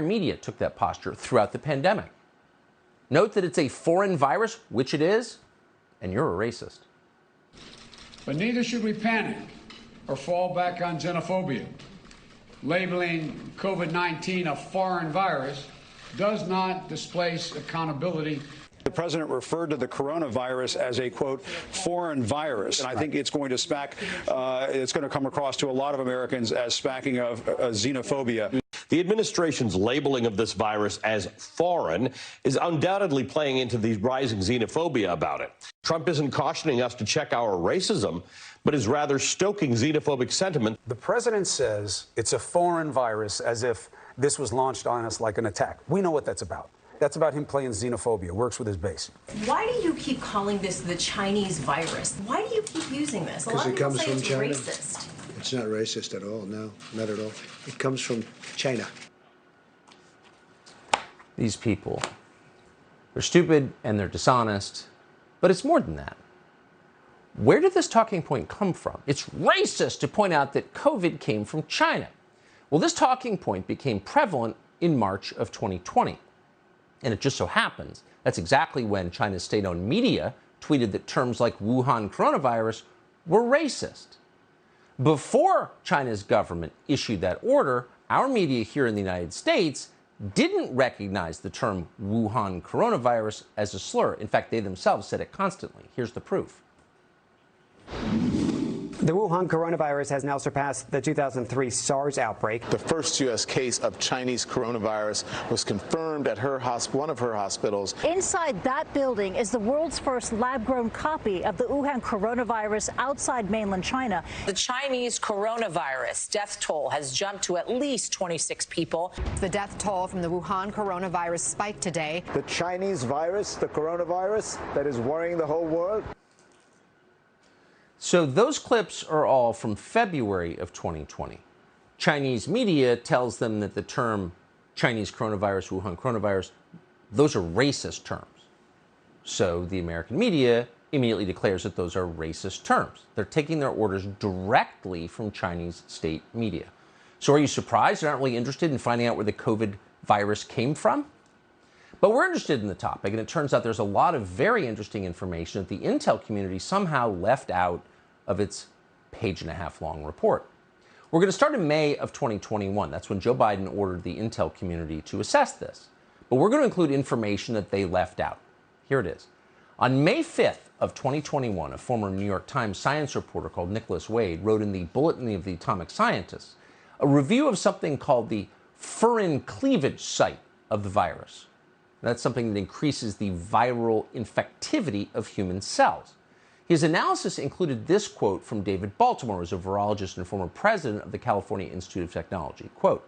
Media took that posture throughout the pandemic. Note that it's a foreign virus, which it is, and you're a racist. But neither should we panic or fall back on xenophobia. Labeling COVID-19 a foreign virus does not displace accountability. The president referred to the coronavirus as a, quote, foreign virus. And I think it's going to come across to a lot of Americans as smacking of xenophobia. The administration's labeling of this virus as foreign is undoubtedly playing into the rising xenophobia about it. Trump isn't cautioning us to check our racism, but is rather stoking xenophobic sentiment. The president says it's a foreign virus as if this was launched on us like an attack. We know what that's about. That's about him playing xenophobia, works with his base. Why do you keep calling this the Chinese virus? Why do you keep using this? A lot of people say it's racist. It's not racist at all, no, not at all. It comes from China. These people, they're stupid and they're dishonest, but it's more than that. Where did this talking point come from? It's racist to point out that COVID came from China. Well, this talking point became prevalent in March of 2020. And it just so happens that's exactly when China's state-owned media tweeted that terms like Wuhan coronavirus were racist. Before China's government issued that order, our media here in the United States didn't recognize the term Wuhan coronavirus as a slur. In fact, they themselves said it constantly. Here's the proof. The Wuhan coronavirus has now surpassed the 2003 SARS outbreak. The first U.S. case of Chinese coronavirus was confirmed at one of her hospitals. Inside that building is the world's first lab-grown copy of the Wuhan coronavirus outside mainland China. The Chinese coronavirus death toll has jumped to at least 26 people. The death toll from the Wuhan coronavirus spiked today. The Chinese virus, the coronavirus that is worrying the whole world. So those clips are all from February of 2020. Chinese media tells them that the term Chinese coronavirus, Wuhan coronavirus, those are racist terms. So the American media immediately declares that those are racist terms. They're taking their orders directly from Chinese state media. So are you surprised they're not really interested in finding out where the COVID virus came from? But we're interested in the topic, and it turns out there's a lot of very interesting information that the intel community somehow left out of its page-and-a-half-long report. We're going to start in May of 2021. That's when Joe Biden ordered the intel community to assess this. But we're going to include information that they left out. Here it is. On May 5th of 2021, a former New York Times science reporter called Nicholas Wade wrote in the Bulletin of the Atomic Scientists a review of something called the furin cleavage site of the virus. That's something that increases the viral infectivity of human cells. His analysis included this quote from David Baltimore, who's a virologist and former president of the California Institute of Technology. Quote,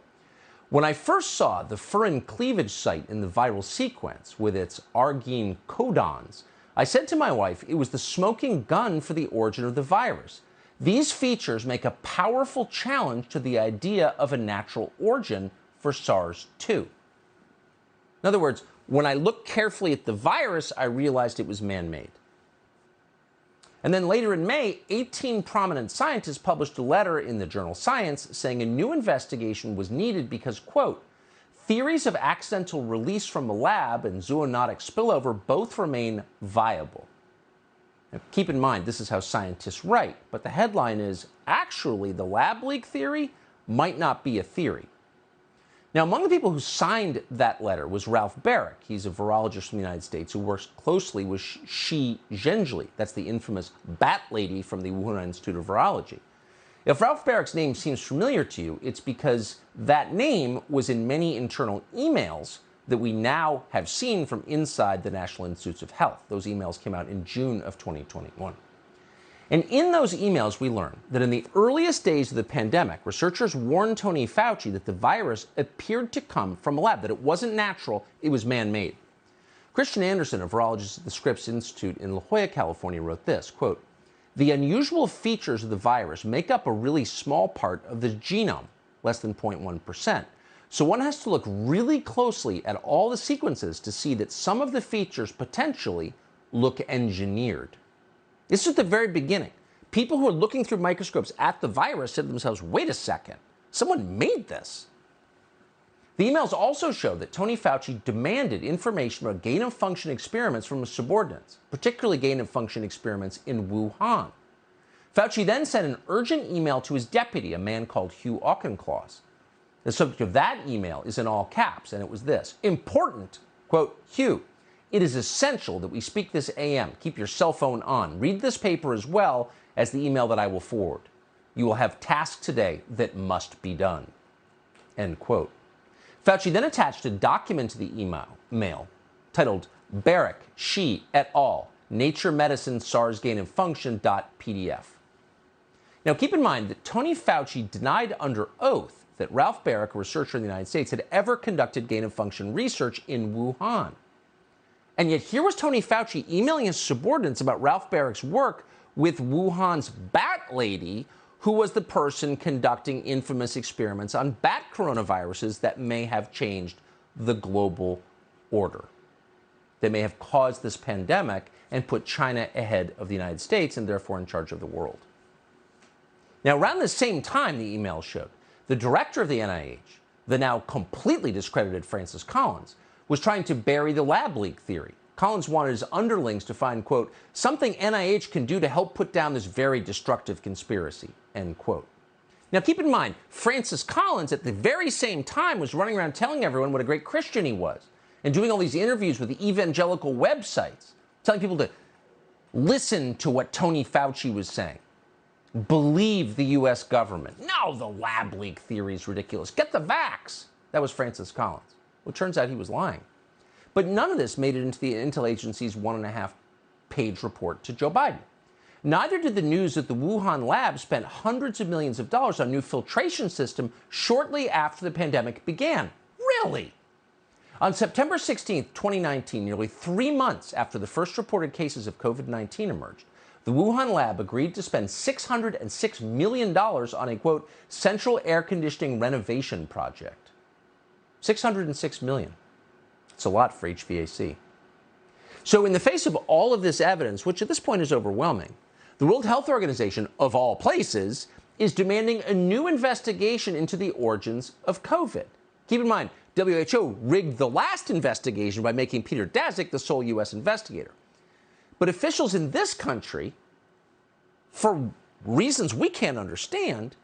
"When I first saw the furin cleavage site in the viral sequence with its arginine codons, I said to my wife it was the smoking gun for the origin of the virus. These features make a powerful challenge to the idea of a natural origin for SARS-2. In other words, when I looked carefully at the virus, I realized it was man-made. And then later in May, 18 prominent scientists published a letter in the journal Science saying a new investigation was needed because, quote, theories of accidental release from the lab and zoonotic spillover both remain viable. Now, keep in mind, this is how scientists write, but the headline is, actually, the lab leak theory might not be a theory. Now, among the people who signed that letter was Ralph Barrick. He's a virologist from the United States who works closely with Shi Zhengli. That's the infamous bat lady from the Wuhan Institute of Virology. If Ralph Barrick's name seems familiar to you, it's because that name was in many internal emails that we now have seen from inside the National Institutes of Health. Those emails came out in June of 2021. And in those emails, we learned that in the earliest days of the pandemic, researchers warned Tony Fauci that the virus appeared to come from a lab, that it wasn't natural, it was man-made. Christian Anderson, a virologist at the Scripps Institute in La Jolla, California, wrote this, quote, "The unusual features of the virus make up a really small part of the genome, less than 0.1%. So one has to look really closely at all the sequences to see that some of the features potentially look engineered." This is at the very beginning. People who are looking through microscopes at the virus said to themselves, wait a second, someone made this. The emails also show that Tony Fauci demanded information about gain-of-function experiments from his subordinates, particularly gain-of-function experiments in Wuhan. Fauci then sent an urgent email to his deputy, a man called Hugh Auchincloss. The subject of that email is in all caps, and it was this: important, quote, Hugh, it is essential that we speak this AM. Keep your cell phone on. Read this paper as well as the email that I will forward. You will have tasks today that must be done, end quote. Fauci then attached a document to the email titled Barrick, Shi et al., Nature Medicine SARS Gain of Function.pdf. Now, keep in mind that Tony Fauci denied under oath that Ralph Barrick, a researcher in the United States, had ever conducted gain-of-function research in Wuhan. And yet here was Tony Fauci emailing his subordinates about Ralph Barrick's work with Wuhan's bat lady, who was the person conducting infamous experiments on bat coronaviruses that may have changed the global order. They may have caused this pandemic and put China ahead of the United States and therefore in charge of the world. Now, around the same time the email showed, the director of the NIH, the now completely discredited Francis Collins, was trying to bury the lab leak theory. Collins wanted his underlings to find, quote, something NIH can do to help put down this very destructive conspiracy, end quote. Now, keep in mind, Francis Collins at the very same time was running around telling everyone what a great Christian he was and doing all these interviews with the evangelical websites, telling people to listen to what Tony Fauci was saying. Believe the U.S. government. No, the lab leak theory is ridiculous. Get the vax. That was Francis Collins. Well, it turns out he was lying. But none of this made it into the Intel Agency's 1.5-page report to Joe Biden. Neither did the news that the Wuhan lab spent hundreds of millions of dollars on a new filtration system shortly after the pandemic began. Really? On September 16, 2019, nearly 3 months after the first reported cases of COVID-19 emerged, the Wuhan lab agreed to spend $606 million on a, quote, central air conditioning renovation project. $606 million. It's a lot for HVAC. So in the face of all of this evidence, which at this point is overwhelming, the World Health Organization, of all places, is demanding a new investigation into the origins of COVID. Keep in mind, WHO rigged the last investigation by making Peter Daszak the sole U.S. investigator. But officials in this country, for reasons we can't understand,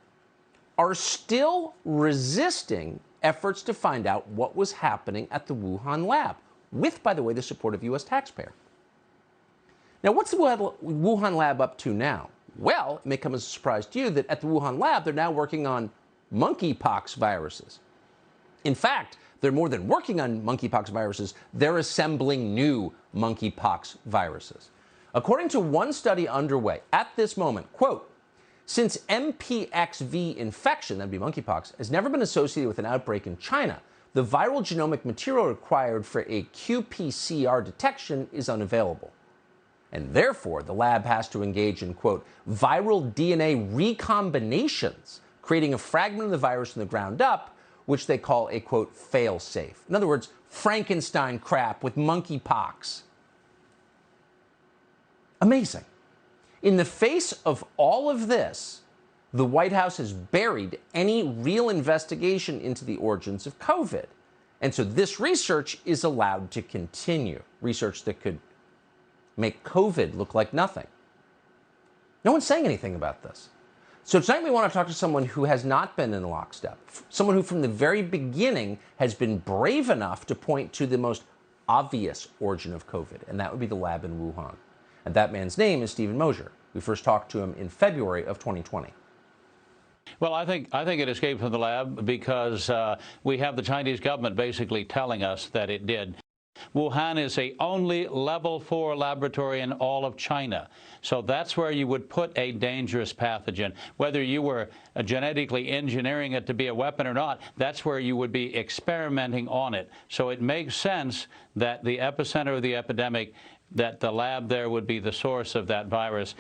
are still resisting efforts to find out what was happening at the Wuhan lab, with, by the way, the support of U.S. taxpayer. Now, what's the Wuhan lab up to now? Well, it may come as a surprise to you that at the Wuhan lab, they're now working on monkeypox viruses. In fact, they're more than working on monkeypox viruses, they're assembling new monkeypox viruses. According to one study underway at this moment, quote, since MPXV infection, that'd be monkeypox, has never been associated with an outbreak in China, the viral genomic material required for a qPCR detection is unavailable. And therefore, the lab has to engage in, quote, viral DNA recombinations, creating a fragment of the virus from the ground up, which they call a, quote, fail-safe. In other words, Frankenstein crap with monkeypox. Amazing. In the face of all of this, the White House has buried any real investigation into the origins of COVID. And so this research is allowed to continue, research that could make COVID look like nothing. No one's saying anything about this. So tonight we want to talk to someone who has not been in lockstep, someone who from the very beginning has been brave enough to point to the most obvious origin of COVID, and that would be the lab in Wuhan. And that man's name is Stephen Mosher. We first talked to him in February of 2020. Well, I think it escaped from the lab because we have the Chinese government basically telling us that it did. Wuhan is the only level 4 laboratory in all of China. So that's where you would put a dangerous pathogen. Whether you were genetically engineering it to be a weapon or not, that's where you would be experimenting on it. So it makes sense that the epicenter of the epidemic, that the lab there would be the source of that virus.